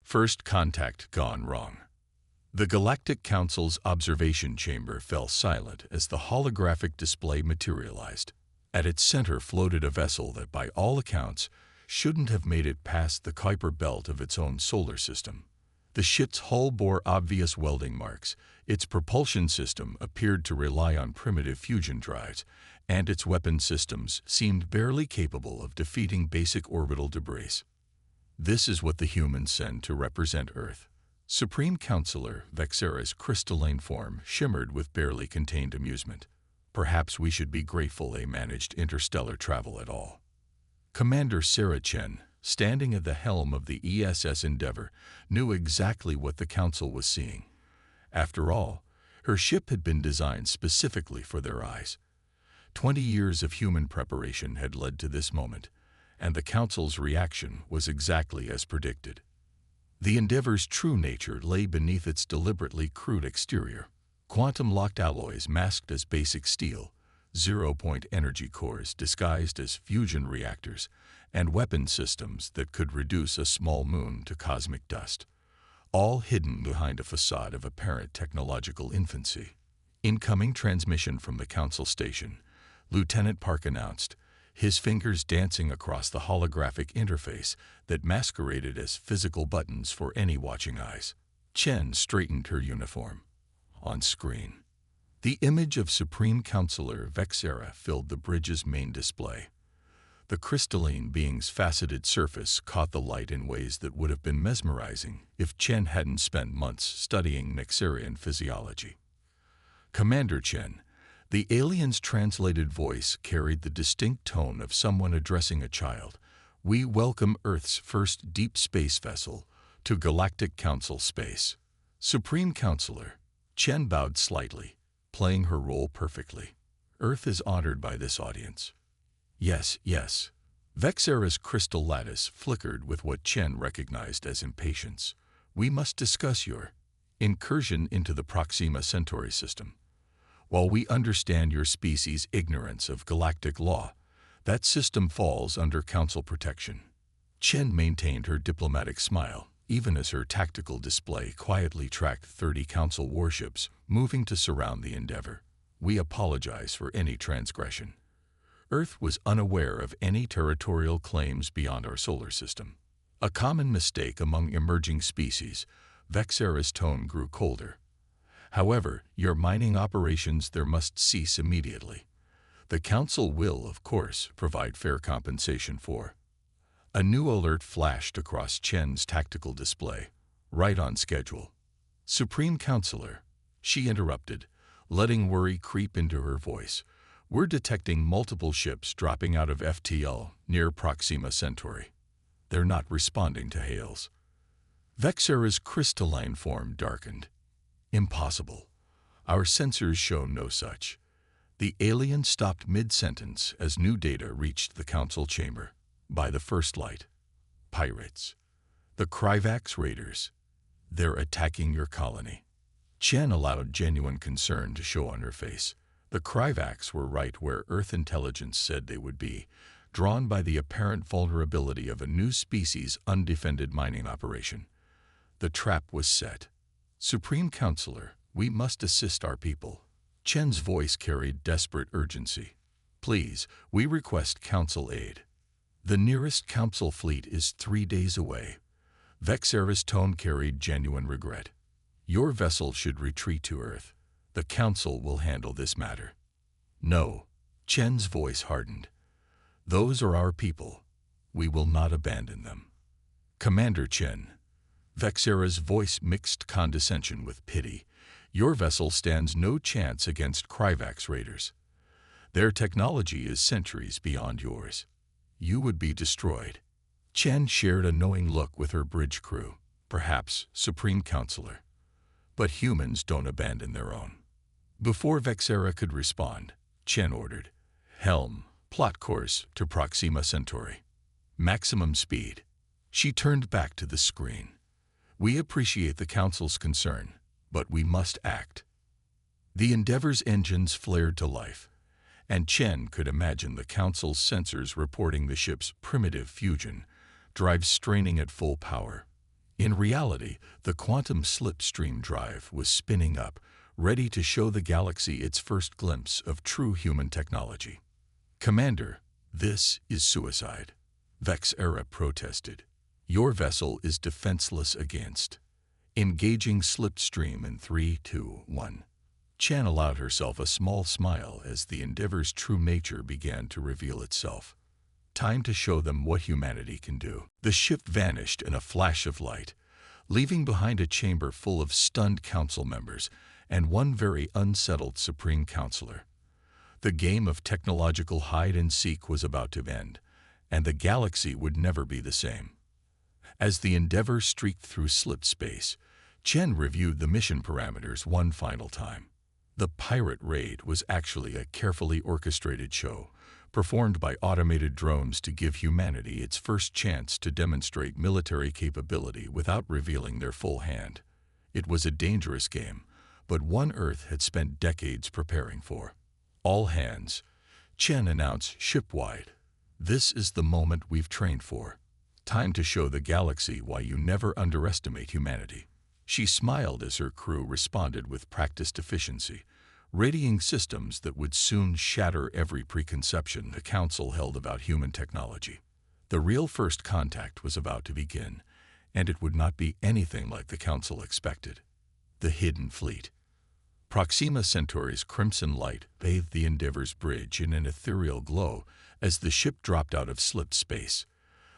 First contact gone wrong. The Galactic Council's observation chamber fell silent as the holographic display materialized. At its center floated a vessel that, by all accounts, shouldn't have made it past the Kuiper belt of its own solar system. The ship's hull bore obvious welding marks, its propulsion system appeared to rely on primitive fusion drives, and its weapon systems seemed barely capable of defeating basic orbital debris. This is what the humans send to represent Earth. Supreme Counselor Vexera's crystalline form shimmered with barely contained amusement. Perhaps we should be grateful they managed interstellar travel at all. Commander Sarah Chen, standing at the helm of the ESS Endeavour, knew exactly what the Council was seeing. After all, her ship had been designed specifically for their eyes. 20 years of human preparation had led to this moment, and the Council's reaction was exactly as predicted. The Endeavour's true nature lay beneath its deliberately crude exterior. Quantum-locked alloys masked as basic steel, zero-point energy cores disguised as fusion reactors, and weapon systems that could reduce a small moon to cosmic dust, all hidden behind a facade of apparent technological infancy. Incoming transmission from the Council station, Lieutenant Park announced, his fingers dancing across the holographic interface that masqueraded as physical buttons for any watching eyes. Chen straightened her uniform. On screen, the image of Supreme Counselor Vexera filled the bridge's main display. The crystalline being's faceted surface caught the light in ways that would have been mesmerizing if Chen hadn't spent months studying Nexarian physiology. Commander Chen, the alien's translated voice carried the distinct tone of someone addressing a child. We welcome Earth's first deep space vessel to Galactic Council space. Supreme Counselor, Chen bowed slightly, playing her role perfectly. Earth is honored by this audience. Yes, yes. Vexera's crystal lattice flickered with what Chen recognized as impatience. We must discuss your incursion into the Proxima Centauri system. While we understand your species' ignorance of galactic law, that system falls under Council protection. Chen maintained her diplomatic smile, even as her tactical display quietly tracked 30 Council warships moving to surround the Endeavour. We apologize for any transgression. Earth was unaware of any territorial claims beyond our solar system. A common mistake among emerging species, Vexera's tone grew colder. However, your mining operations there must cease immediately. The Council will, of course, provide fair compensation for. A new alert flashed across Chen's tactical display, right on schedule. Supreme Counselor, she interrupted, letting worry creep into her voice. We're detecting multiple ships dropping out of FTL near Proxima Centauri. They're not responding to hails. Vexera's crystalline form darkened. Impossible. Our sensors show no such. The alien stopped mid-sentence as new data reached the Council chamber. By the first light. Pirates. The Kryvax raiders. They're attacking your colony. Chen allowed genuine concern to show on her face. The Kryvax were right where Earth intelligence said they would be, drawn by the apparent vulnerability of a new species' undefended mining operation. The trap was set. Supreme Counselor, we must assist our people. Chen's voice carried desperate urgency. Please, we request Council aid. The nearest Council fleet is 3 days away. Vexera's tone carried genuine regret. Your vessel should retreat to Earth. The Council will handle this matter. No. Chen's voice hardened. Those are our people. We will not abandon them. Commander Chen. Vexera's voice mixed condescension with pity. Your vessel stands no chance against Kryvax raiders. Their technology is centuries beyond yours. You would be destroyed. Chen shared a knowing look with her bridge crew. Perhaps, Supreme Counselor. But humans don't abandon their own. Before Vexera could respond, Chen ordered, helm, plot course to Proxima Centauri. Maximum speed. She turned back to the screen. We appreciate the Council's concern, but we must act. The Endeavour's engines flared to life, and Chen could imagine the Council's sensors reporting the ship's primitive fusion, drives straining at full power. In reality, the quantum slipstream drive was spinning up, ready to show the galaxy its first glimpse of true human technology. "Commander, this is suicide," Vexera protested. "Your vessel is defenseless against." Engaging slipstream in 3, 2, 1. Chen allowed herself a small smile as the Endeavor's true nature began to reveal itself. Time to show them what humanity can do. The ship vanished in a flash of light, leaving behind a chamber full of stunned council members and one very unsettled Supreme Counselor. The game of technological hide-and-seek was about to end, and the galaxy would never be the same. As the Endeavor streaked through slip space, Chen reviewed the mission parameters one final time. The pirate raid was actually a carefully orchestrated show, performed by automated drones to give humanity its first chance to demonstrate military capability without revealing their full hand. It was a dangerous game, but one Earth had spent decades preparing for. "All hands," Chen announced ship-wide. "This is the moment we've trained for. Time to show the galaxy why you never underestimate humanity." She smiled as her crew responded with practiced efficiency, readying systems that would soon shatter every preconception the Council held about human technology. The real first contact was about to begin, and it would not be anything like the Council expected. The Hidden Fleet. Proxima Centauri's crimson light bathed the Endeavor's bridge in an ethereal glow as the ship dropped out of slip space.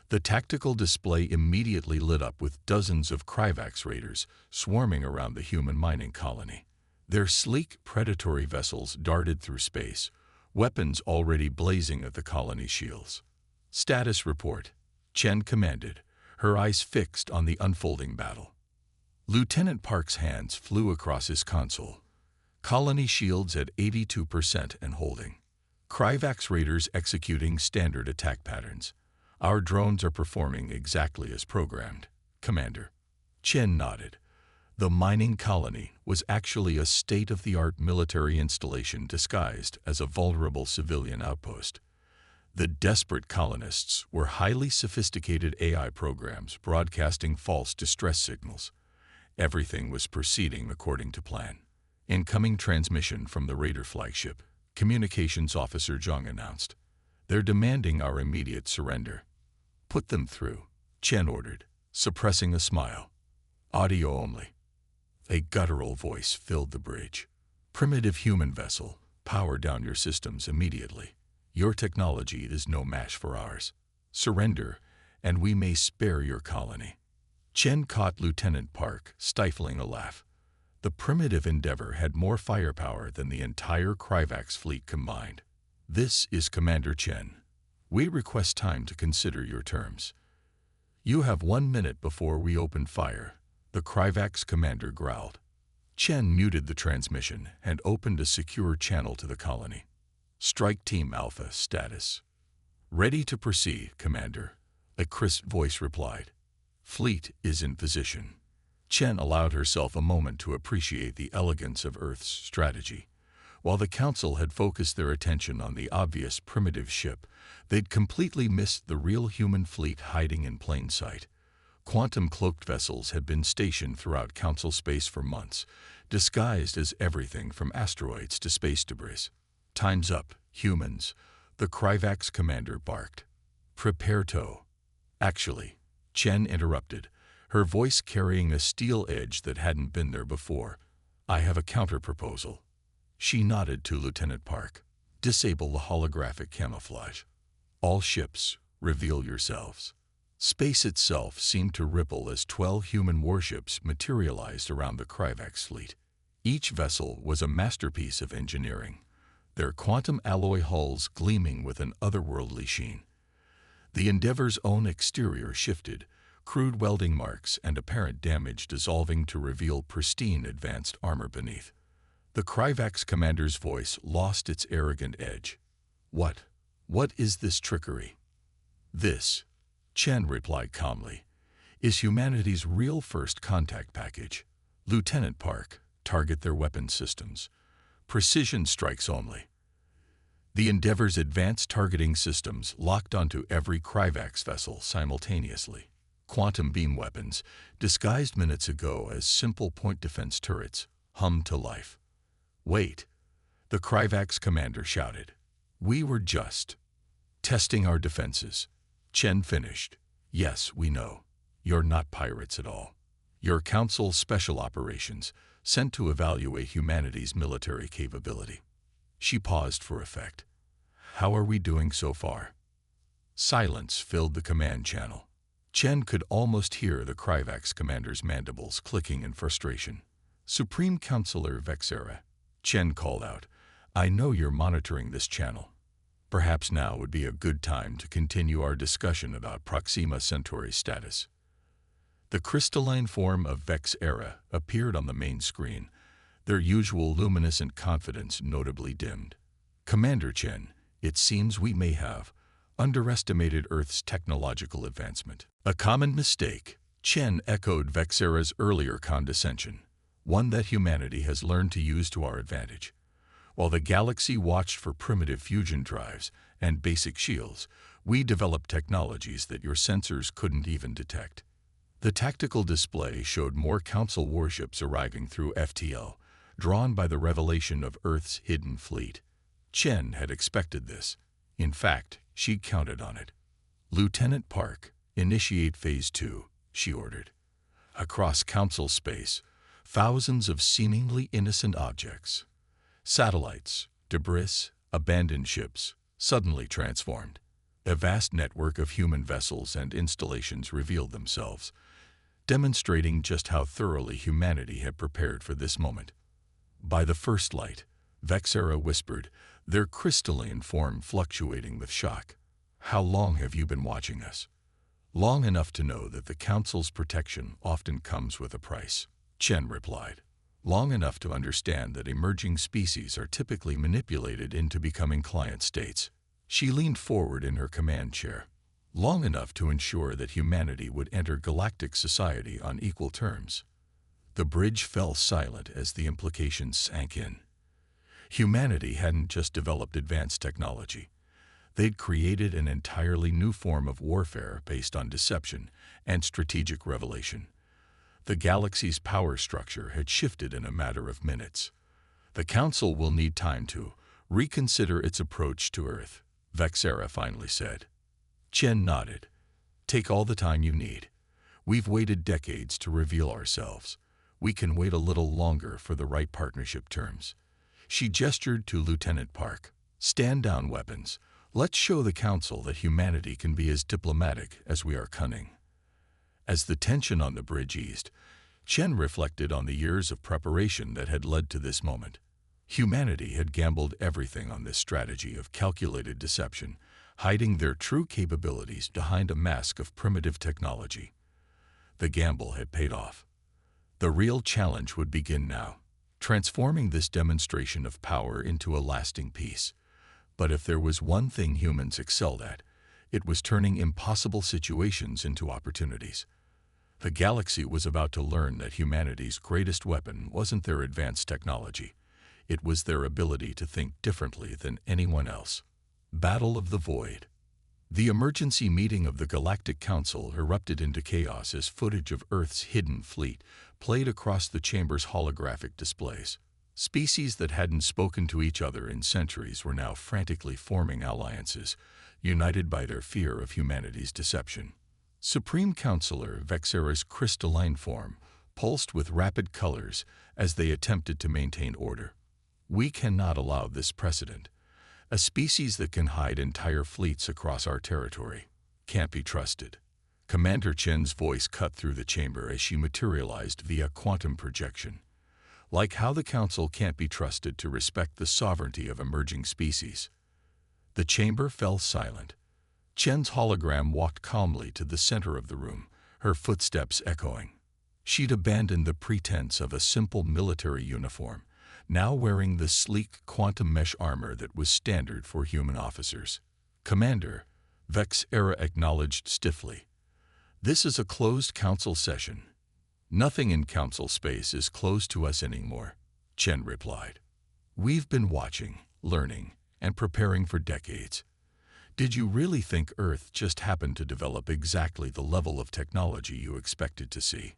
The tactical display immediately lit up with dozens of Kryvax raiders swarming around the human mining colony. Their sleek, predatory vessels darted through space, weapons already blazing at the colony's shields. "Status report," Chen commanded, her eyes fixed on the unfolding battle. Lieutenant Park's hands flew across his console. Colony shields at 82% and holding. Kryvax raiders executing standard attack patterns. "Our drones are performing exactly as programmed, Commander." Chen nodded. The mining colony was actually a state-of-the-art military installation disguised as a vulnerable civilian outpost. The desperate colonists were highly sophisticated AI programs broadcasting false distress signals. Everything was proceeding according to plan. "Incoming transmission from the Raider flagship," Communications Officer Zhang announced. "They're demanding our immediate surrender." "Put them through," Chen ordered, suppressing a smile. "Audio only." A guttural voice filled the bridge. "Primitive human vessel, power down your systems immediately. Your technology is no match for ours. Surrender, and we may spare your colony." Chen caught Lieutenant Park, stifling a laugh. The primitive Endeavor had more firepower than the entire Kryvax fleet combined. "This is Commander Chen. We request time to consider your terms." "You have 1 minute before we open fire," the Kryvax commander growled. Chen muted the transmission and opened a secure channel to the colony. "Strike Team Alpha status." "Ready to proceed, Commander," a crisp voice replied. "Fleet is in position." Chen allowed herself a moment to appreciate the elegance of Earth's strategy. While the Council had focused their attention on the obvious primitive ship, they'd completely missed the real human fleet hiding in plain sight. Quantum-cloaked vessels had been stationed throughout Council space for months, disguised as everything from asteroids to space debris. "Time's up, humans," the Kryvax commander barked. "Prepare to." "Actually," Chen interrupted, her voice carrying a steel edge that hadn't been there before, "I have a counter-proposal." She nodded to Lieutenant Park. "Disable the holographic camouflage. All ships, reveal yourselves." Space itself seemed to ripple as 12 human warships materialized around the Kryvax fleet. Each vessel was a masterpiece of engineering, their quantum alloy hulls gleaming with an otherworldly sheen. The Endeavor's own exterior shifted, crude welding marks and apparent damage dissolving to reveal pristine advanced armor beneath. The Kryvax commander's voice lost its arrogant edge. What is this trickery?" "This," Chen replied calmly, "is humanity's real first contact package. Lieutenant Park, target their weapon systems. Precision strikes only." The Endeavor's advanced targeting systems locked onto every Kryvax vessel simultaneously. quantum beam weapons, disguised minutes ago as simple point defense turrets, hummed to life. "Wait," the Kryvax commander shouted. "We were just testing our defenses." Chen finished. "Yes, we know. You're not pirates at all. You're Council Special Operations, sent to evaluate humanity's military capability." She paused for effect. "How are we doing so far?" Silence filled the command channel. Chen could almost hear the Kryvax commander's mandibles clicking in frustration. "Supreme Counselor Vexera," Chen called out, "I know you're monitoring this channel. Perhaps now would be a good time to continue our discussion about Proxima Centauri's status." The crystalline form of Vexera appeared on the main screen, their usual luminescent confidence notably dimmed. "Commander Chen, it seems we may have underestimated Earth's technological advancement." "A common mistake," Chen echoed Vexera's earlier condescension, "one that humanity has learned to use to our advantage. While the galaxy watched for primitive fusion drives and basic shields, we developed technologies that your sensors couldn't even detect." The tactical display showed more Council warships arriving through FTL, drawn by the revelation of Earth's hidden fleet. Chen had expected this. In fact, she'd counted on it. "Lieutenant Park, initiate Phase 2, she ordered. Across Council space, thousands of seemingly innocent objects, satellites, debris, abandoned ships, suddenly transformed. A vast network of human vessels and installations revealed themselves, demonstrating just how thoroughly humanity had prepared for this moment. By the first light, Vexera whispered, their crystalline form fluctuating with shock. "How long have you been watching us?" "Long enough to know that the Council's protection often comes with a price," Chen replied. "Long enough to understand that emerging species are typically manipulated into becoming client states." She leaned forward in her command chair. "Long enough to ensure that humanity would enter galactic society on equal terms." The bridge fell silent as the implications sank in. Humanity hadn't just developed advanced technology. They'd created an entirely new form of warfare based on deception and strategic revelation. The galaxy's power structure had shifted in a matter of minutes. "The Council will need time to reconsider its approach to Earth," Vexera finally said. Chen nodded. "Take all the time you need. We've waited decades to reveal ourselves. We can wait a little longer for the right partnership terms." She gestured to Lieutenant Park. "Stand down weapons. Let's show the Council that humanity can be as diplomatic as we are cunning." As the tension on the bridge eased, Chen reflected on the years of preparation that had led to this moment. Humanity had gambled everything on this strategy of calculated deception, hiding their true capabilities behind a mask of primitive technology. The gamble had paid off. The real challenge would begin now, transforming this demonstration of power into a lasting peace. But if there was one thing humans excelled at, it was turning impossible situations into opportunities. The galaxy was about to learn that humanity's greatest weapon wasn't their advanced technology. It was their ability to think differently than anyone else. Battle of the Void. The emergency meeting of the Galactic Council erupted into chaos as footage of Earth's hidden fleet played across the chamber's holographic displays. Species that hadn't spoken to each other in centuries were now frantically forming alliances, united by their fear of humanity's deception. Supreme Counselor Vexera's crystalline form pulsed with rapid colors as they attempted to maintain order. "We cannot allow this precedent. A species that can hide entire fleets across our territory can't be trusted." Commander Chen's voice cut through the chamber as she materialized via quantum projection. "Like how the Council can't be trusted to respect the sovereignty of emerging species." The chamber fell silent. Chen's hologram walked calmly to the center of the room, her footsteps echoing. She'd abandoned the pretense of a simple military uniform, now wearing the sleek quantum mesh armor that was standard for human officers. "Commander," Vexera acknowledged stiffly. "This is a closed Council session." "Nothing in Council space is closed to us anymore," Chen replied. "We've been watching, learning, and preparing for decades. Did you really think Earth just happened to develop exactly the level of technology you expected to see?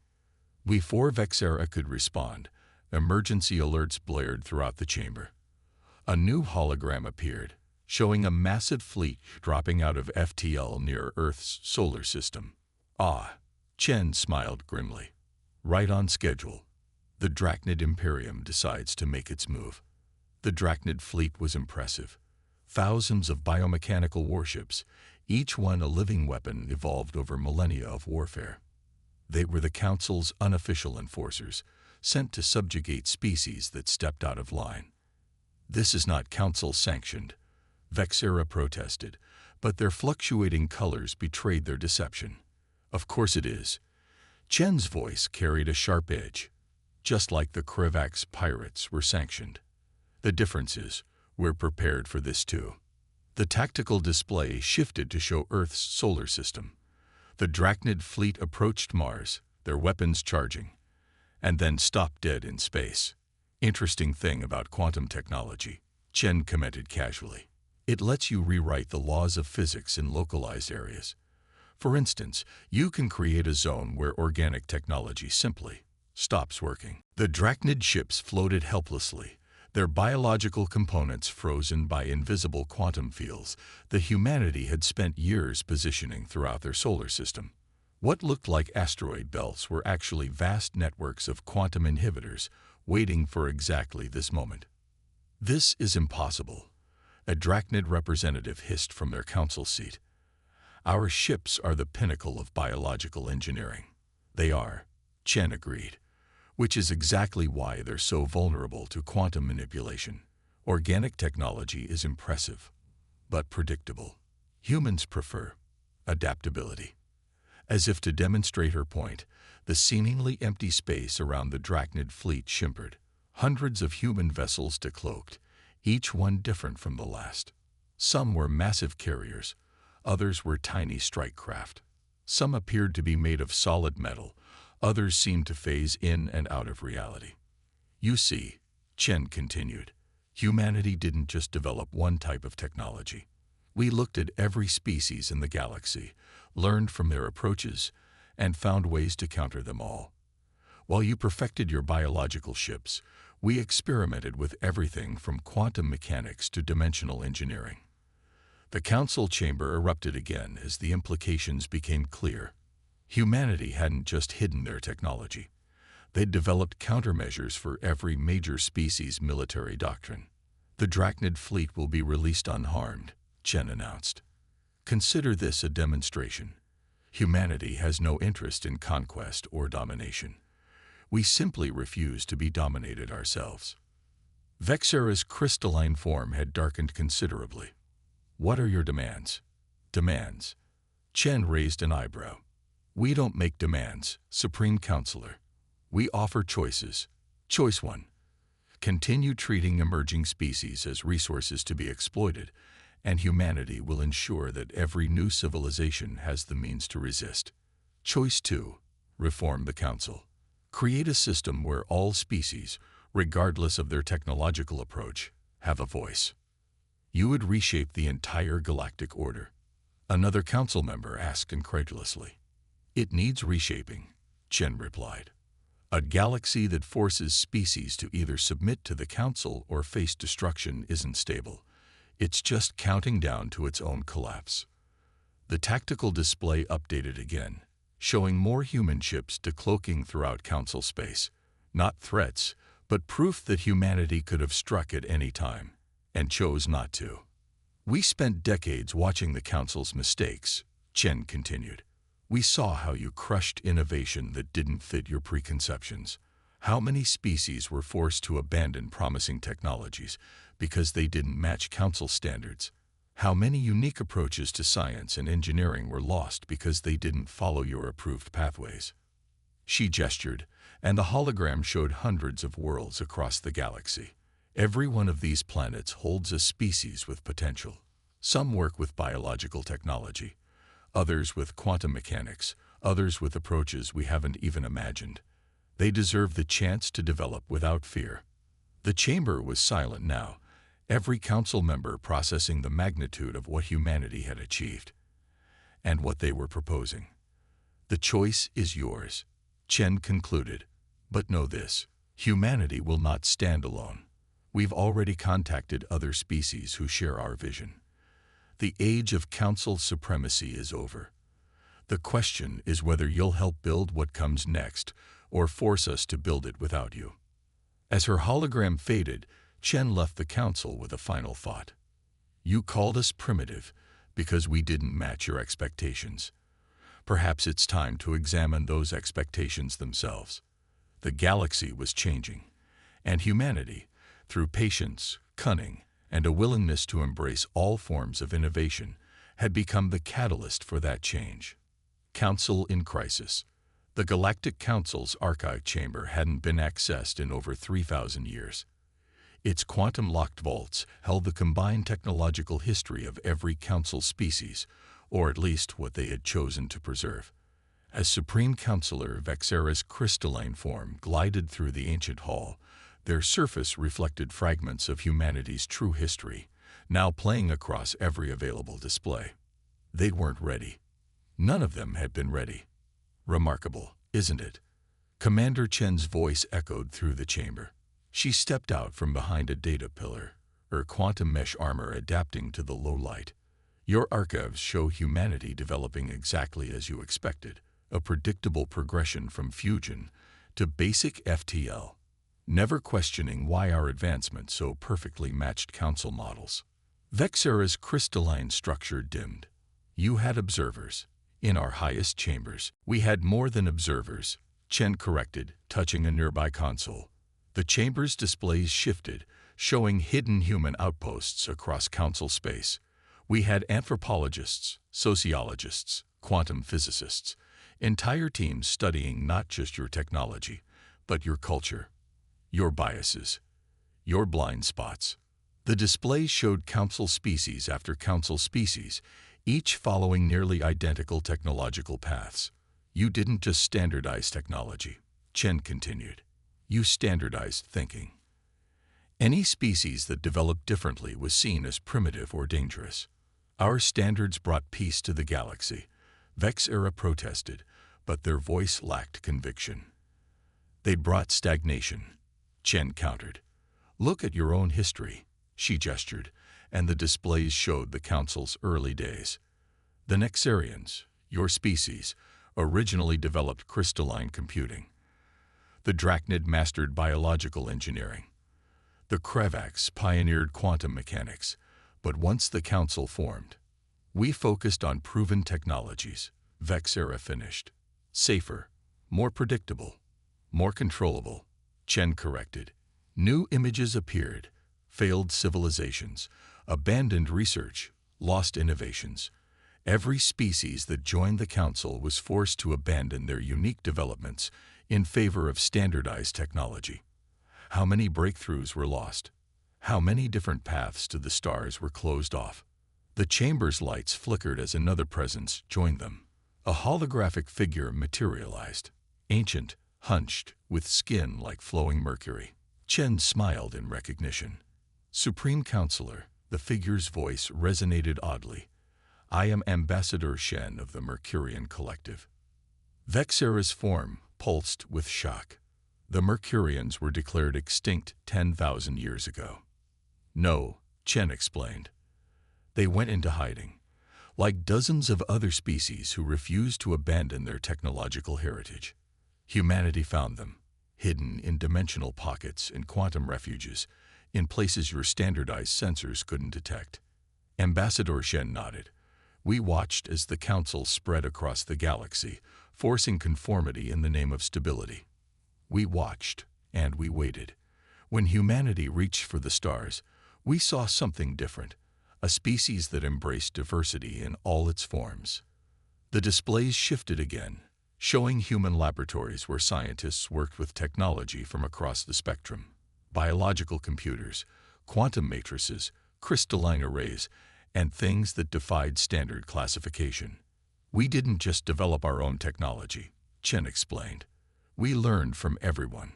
Before Vexera could respond, emergency alerts blared throughout the chamber. A new hologram appeared, showing a massive fleet dropping out of FTL near Earth's solar system. Ah, Chen smiled grimly. Right on schedule. The Drachnid Imperium decides to make its move. The Drachnid fleet was impressive. Thousands of biomechanical warships, each one a living weapon evolved over millennia of warfare. They were the Council's unofficial enforcers, sent to subjugate species that stepped out of line. This is not Council-sanctioned, Vexera protested, but their fluctuating colors betrayed their deception. Of course it is. Chen's voice carried a sharp edge, just like the Krivax pirates were sanctioned. The difference is, we're prepared for this too. The tactical display shifted to show Earth's solar system. The Drachnid fleet approached Mars, their weapons charging, and then stopped dead in space. Interesting thing about quantum technology, Chen commented casually. It lets you rewrite the laws of physics in localized areas. For instance, you can create a zone where organic technology simply stops working. The Drachnid ships floated helplessly, their biological components frozen by invisible quantum fields that humanity had spent years positioning throughout their solar system. What looked like asteroid belts were actually vast networks of quantum inhibitors waiting for exactly this moment. This is impossible, a Drachnid representative hissed from their council seat. Our ships are the pinnacle of biological engineering. They are, Chen agreed, which is exactly why they're so vulnerable to quantum manipulation. Organic technology is impressive, but predictable. Humans prefer adaptability. As if to demonstrate her point, the seemingly empty space around the Drachnid fleet shimmered. Hundreds of human vessels decloaked, each one different from the last. Some were massive carriers, others were tiny strike craft. Some appeared to be made of solid metal, others seemed to phase in and out of reality. You see, Chen continued, humanity didn't just develop one type of technology. We looked at every species in the galaxy, learned from their approaches, and found ways to counter them all. While you perfected your biological ships, we experimented with everything from quantum mechanics to dimensional engineering. The council chamber erupted again as the implications became clear. Humanity hadn't just hidden their technology. They'd developed countermeasures for every major species' military doctrine. The Drachnid fleet will be released unharmed, Chen announced. Consider this a demonstration. Humanity has no interest in conquest or domination. We simply refuse to be dominated ourselves. Vexera's crystalline form had darkened considerably. What are your demands? Demands. Chen raised an eyebrow. We don't make demands, Supreme Counselor. We offer choices. Choice 1. Continue treating emerging species as resources to be exploited, and humanity will ensure that every new civilization has the means to resist. Choice 2. Reform the Council. Create a system where all species, regardless of their technological approach, have a voice. You would reshape the entire galactic order. Another council member asked incredulously. It needs reshaping, Chen replied. A galaxy that forces species to either submit to the council or face destruction isn't stable. It's just counting down to its own collapse. The tactical display updated again, showing more human ships decloaking throughout council space. Not threats, but proof that humanity could have struck at any time, and chose not to. We spent decades watching the council's mistakes, Chen continued. We saw how you crushed innovation that didn't fit your preconceptions. How many species were forced to abandon promising technologies because they didn't match council standards? How many unique approaches to science and engineering were lost because they didn't follow your approved pathways? She gestured, and the hologram showed hundreds of worlds across the galaxy. Every one of these planets holds a species with potential. Some work with biological technology, others with quantum mechanics, others with approaches we haven't even imagined. They deserve the chance to develop without fear. The chamber was silent now, every council member processing the magnitude of what humanity had achieved and what they were proposing. The choice is yours, Chen concluded. But know this, humanity will not stand alone. We've already contacted other species who share our vision. The age of council supremacy is over. The question is whether you'll help build what comes next or force us to build it without you. As her hologram faded, Chen left the council with a final thought. You called us primitive because we didn't match your expectations. Perhaps it's time to examine those expectations themselves. The galaxy was changing, and humanity, through patience, cunning, and a willingness to embrace all forms of innovation, had become the catalyst for that change. Council in crisis. The Galactic Council's archive chamber hadn't been accessed in over 3,000 years. Its quantum-locked vaults held the combined technological history of every council species, or at least what they had chosen to preserve. As Supreme Counselor Vexera's crystalline form glided through the ancient hall, their surface reflected fragments of humanity's true history, now playing across every available display. They weren't ready. None of them had been ready. Remarkable, isn't it? Commander Chen's voice echoed through the chamber. She stepped out from behind a data pillar, her quantum mesh armor adapting to the low light. Your archives show humanity developing exactly as you expected, a predictable progression from fusion to basic FTL, never questioning why our advancement so perfectly matched council models. Vexera's crystalline structure dimmed. You had observers. In our highest chambers, we had more than observers, Chen corrected, touching a nearby console. The chamber's displays shifted, showing hidden human outposts across council space. We had anthropologists, sociologists, quantum physicists, entire teams studying not just your technology, but your culture, your biases, your blind spots. The displays showed council species after council species, each following nearly identical technological paths. You didn't just standardize technology, Chen continued. You standardized thinking. Any species that developed differently was seen as primitive or dangerous. Our standards brought peace to the galaxy, Vexera protested, but their voice lacked conviction. They brought stagnation, Chen countered. Look at your own history, she gestured, and the displays showed the Council's early days. The Nexarians, your species, originally developed crystalline computing. The Drachnid mastered biological engineering. The Kravax pioneered quantum mechanics, but once the Council formed, we focused on proven technologies, Vexera finished. Safer, more predictable, more controllable, Chen corrected. New images appeared, failed civilizations, abandoned research, lost innovations. Every species that joined the Council was forced to abandon their unique developments in favor of standardized technology. How many breakthroughs were lost? How many different paths to the stars were closed off? The chamber's lights flickered as another presence joined them. A holographic figure materialized, ancient, hunched, with skin like flowing mercury. Chen smiled in recognition. Supreme Counselor, the figure's voice resonated oddly. I am Ambassador Shen of the Mercurian Collective. Vexera's form pulsed with shock. The Mercurians were declared extinct 10,000 years ago. No, Chen explained. They went into hiding, like dozens of other species who refused to abandon their technological heritage. Humanity found them, hidden in dimensional pockets and quantum refuges, in places your standardized sensors couldn't detect. Ambassador Shen nodded. We watched as the Council spread across the galaxy, forcing conformity in the name of stability. We watched, and we waited. When humanity reached for the stars, we saw something different, a species that embraced diversity in all its forms. The displays shifted again, showing human laboratories where scientists worked with technology from across the spectrum. Biological computers, quantum matrices, crystalline arrays, and things that defied standard classification. We didn't just develop our own technology, Chen explained. We learned from everyone.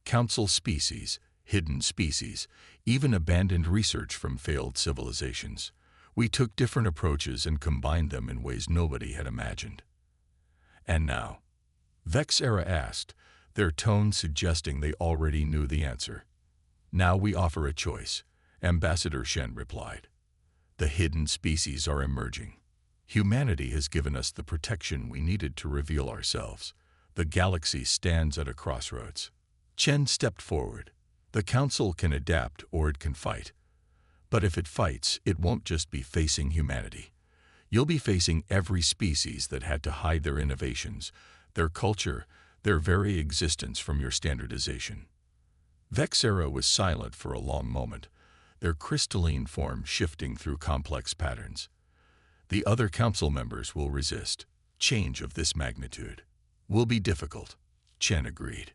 Council species, hidden species, even abandoned research from failed civilizations. We took different approaches and combined them in ways nobody had imagined. And now, Vexera asked, their tone suggesting they already knew the answer. Now we offer a choice, Ambassador Shen replied. The hidden species are emerging. Humanity has given us the protection we needed to reveal ourselves. The galaxy stands at a crossroads. Chen stepped forward. The Council can adapt or it can fight. But if it fights, it won't just be facing humanity. You'll be facing every species that had to hide their innovations, their culture, their very existence from your standardization. Vexera was silent for a long moment, their crystalline form shifting through complex patterns. The other council members will resist. Change of this magnitude will be difficult, Chen agreed,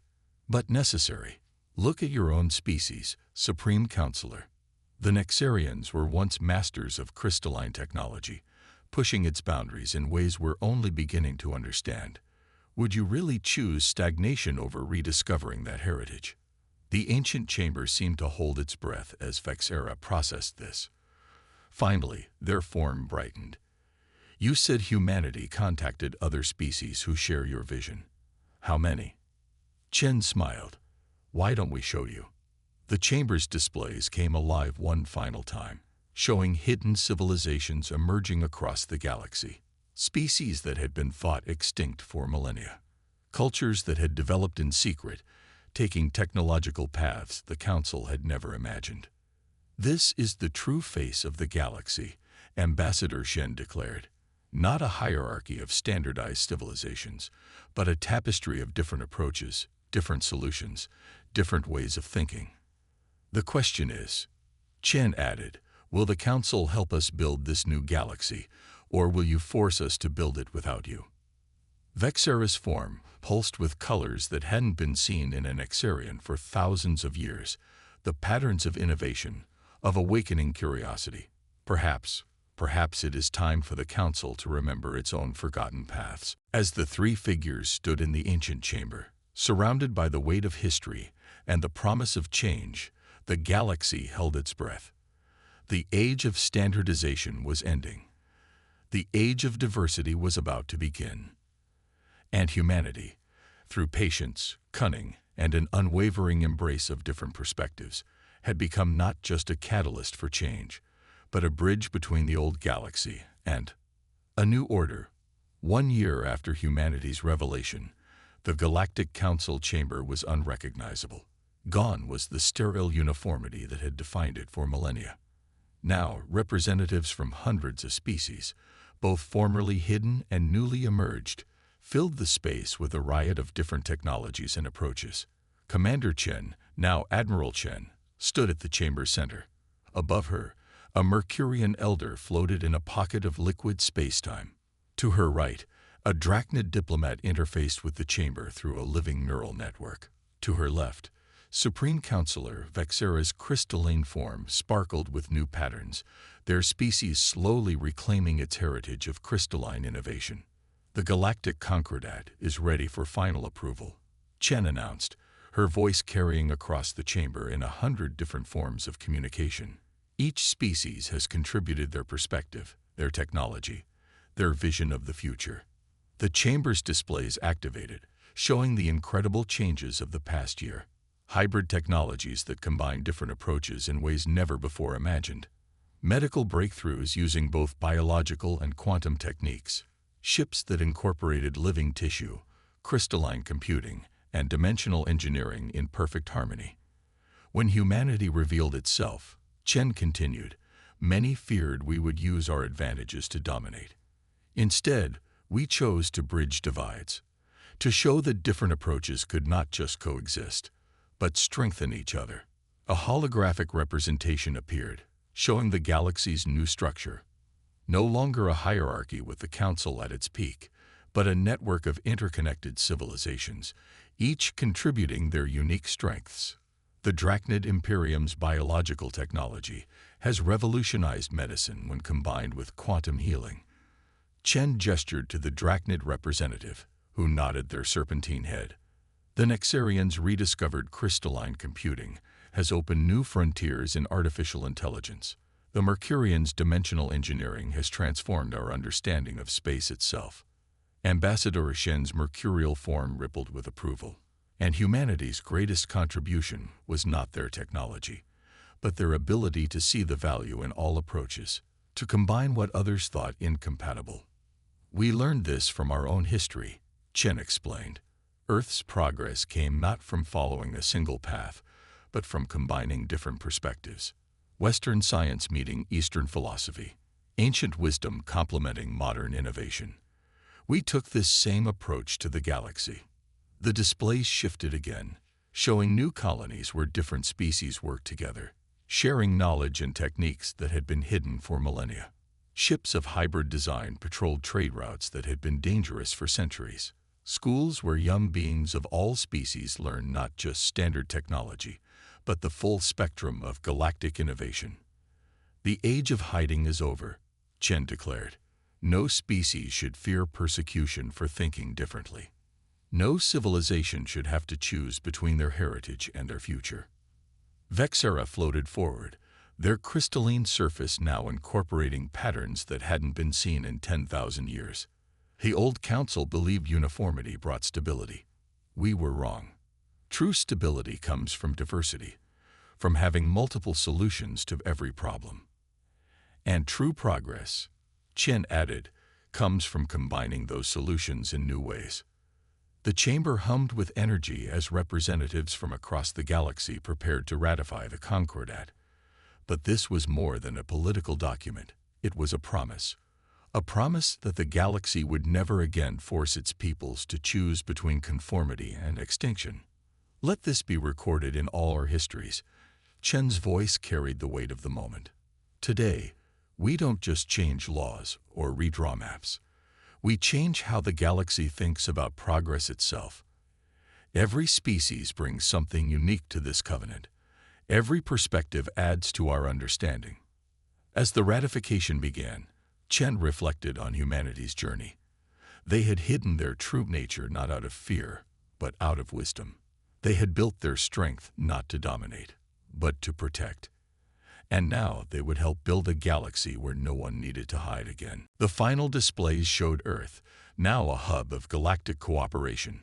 but necessary. Look at your own species, Supreme Counselor. The Nexarians were once masters of crystalline technology, pushing its boundaries in ways we're only beginning to understand. Would you really choose stagnation over rediscovering that heritage? The ancient chamber seemed to hold its breath as Vexera processed this. Finally, their form brightened. You said humanity contacted other species who share your vision. How many? Chen smiled. Why don't we show you? The chamber's displays came alive one final time, showing hidden civilizations emerging across the galaxy. Species that had been thought extinct for millennia. Cultures that had developed in secret, taking technological paths the Council had never imagined. This is the true face of the galaxy, Ambassador Shen declared. Not a hierarchy of standardized civilizations, but a tapestry of different approaches, different solutions, different ways of thinking. The question is, Chen added, will the Council help us build this new galaxy, or will you force us to build it without you? Vexera's form pulsed with colors that hadn't been seen in an Nexarian for thousands of years, the patterns of innovation, of awakening curiosity. Perhaps it is time for the Council to remember its own forgotten paths. As the three figures stood in the ancient chamber, surrounded by the weight of history and the promise of change, the galaxy held its breath. The age of standardization was ending. The age of diversity was about to begin. And humanity, through patience, cunning, and an unwavering embrace of different perspectives, had become not just a catalyst for change, but a bridge between the old galaxy and a new order. 1 year after humanity's revelation, the Galactic Council chamber was unrecognizable. Gone was the sterile uniformity that had defined it for millennia. Now, representatives from hundreds of species, both formerly hidden and newly emerged, filled the space with a riot of different technologies and approaches. Commander Chen, now Admiral Chen, stood at the chamber's center. Above her, a Mercurian elder floated in a pocket of liquid space-time. To her right, a Drachnid diplomat interfaced with the chamber through a living neural network. To her left, Supreme Counselor Vexera's crystalline form sparkled with new patterns, their species slowly reclaiming its heritage of crystalline innovation. The Galactic Concordat is ready for final approval, Chen announced, her voice carrying across the chamber in 100 different forms of communication. Each species has contributed their perspective, their technology, their vision of the future. The chamber's displays activated, showing the incredible changes of the past year. Hybrid technologies that combine different approaches in ways never before imagined. Medical breakthroughs using both biological and quantum techniques. Ships that incorporated living tissue, crystalline computing, and dimensional engineering in perfect harmony. When humanity revealed itself, Chen continued, many feared we would use our advantages to dominate. Instead, we chose to bridge divides, to show that different approaches could not just coexist, but strengthen each other. A holographic representation appeared, showing the galaxy's new structure. No longer a hierarchy with the Council at its peak, but a network of interconnected civilizations, each contributing their unique strengths. The Drachnid Imperium's biological technology has revolutionized medicine when combined with quantum healing. Chen gestured to the Drachnid representative, who nodded their serpentine head. The Nexarians rediscovered crystalline computing, has opened new frontiers in artificial intelligence. The Mercurians' dimensional engineering has transformed our understanding of space itself. Ambassador Shen's mercurial form rippled with approval. And humanity's greatest contribution was not their technology, but their ability to see the value in all approaches, to combine what others thought incompatible. We learned this from our own history, Chen explained. Earth's progress came not from following a single path, but from combining different perspectives. Western science meeting Eastern philosophy, ancient wisdom complementing modern innovation. We took this same approach to the galaxy. The displays shifted again, showing new colonies where different species work together, sharing knowledge and techniques that had been hidden for millennia. Ships of hybrid design patrolled trade routes that had been dangerous for centuries. Schools where young beings of all species learn not just standard technology, but the full spectrum of galactic innovation. The age of hiding is over, Chen declared. No species should fear persecution for thinking differently. No civilization should have to choose between their heritage and their future. Vexera floated forward, their crystalline surface now incorporating patterns that hadn't been seen in 10,000 years. The old council believed uniformity brought stability. We were wrong. True stability comes from diversity, from having multiple solutions to every problem. And true progress, Chen added, comes from combining those solutions in new ways. The chamber hummed with energy as representatives from across the galaxy prepared to ratify the Concordat. But this was more than a political document. It was a promise that the galaxy would never again force its peoples to choose between conformity and extinction. Let this be recorded in all our histories. Chen's voice carried the weight of the moment. Today, we don't just change laws or redraw maps. We change how the galaxy thinks about progress itself. Every species brings something unique to this covenant. Every perspective adds to our understanding. As the ratification began, Chen reflected on humanity's journey. They had hidden their true nature not out of fear, but out of wisdom. They had built their strength not to dominate, but to protect. And now they would help build a galaxy where no one needed to hide again. The final displays showed Earth, now a hub of galactic cooperation.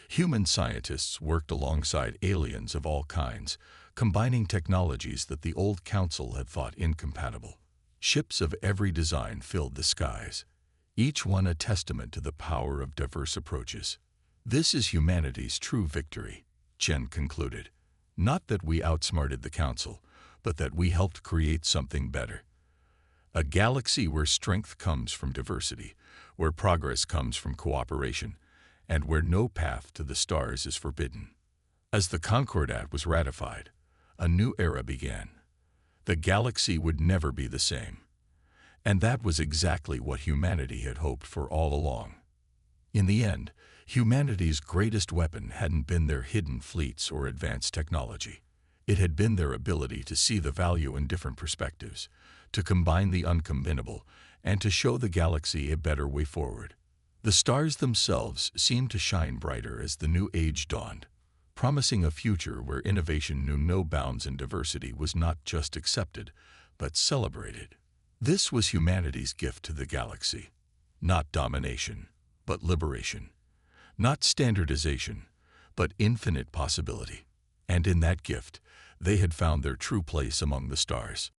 Human scientists worked alongside aliens of all kinds, combining technologies that the old council had thought incompatible. Ships of every design filled the skies, each one a testament to the power of diverse approaches. This is humanity's true victory, Chen concluded. Not that we outsmarted the council, but that we helped create something better. A galaxy where strength comes from diversity, where progress comes from cooperation, and where no path to the stars is forbidden. As the Concordat was ratified, a new era began. The galaxy would never be the same. And that was exactly what humanity had hoped for all along. In the end, humanity's greatest weapon hadn't been their hidden fleets or advanced technology. It had been their ability to see the value in different perspectives, to combine the uncombinable, and to show the galaxy a better way forward. The stars themselves seemed to shine brighter as the new age dawned, promising a future where innovation knew no bounds and diversity was not just accepted, but celebrated. This was humanity's gift to the galaxy. Not domination, but liberation. Not standardization, but infinite possibility. And in that gift, they had found their true place among the stars.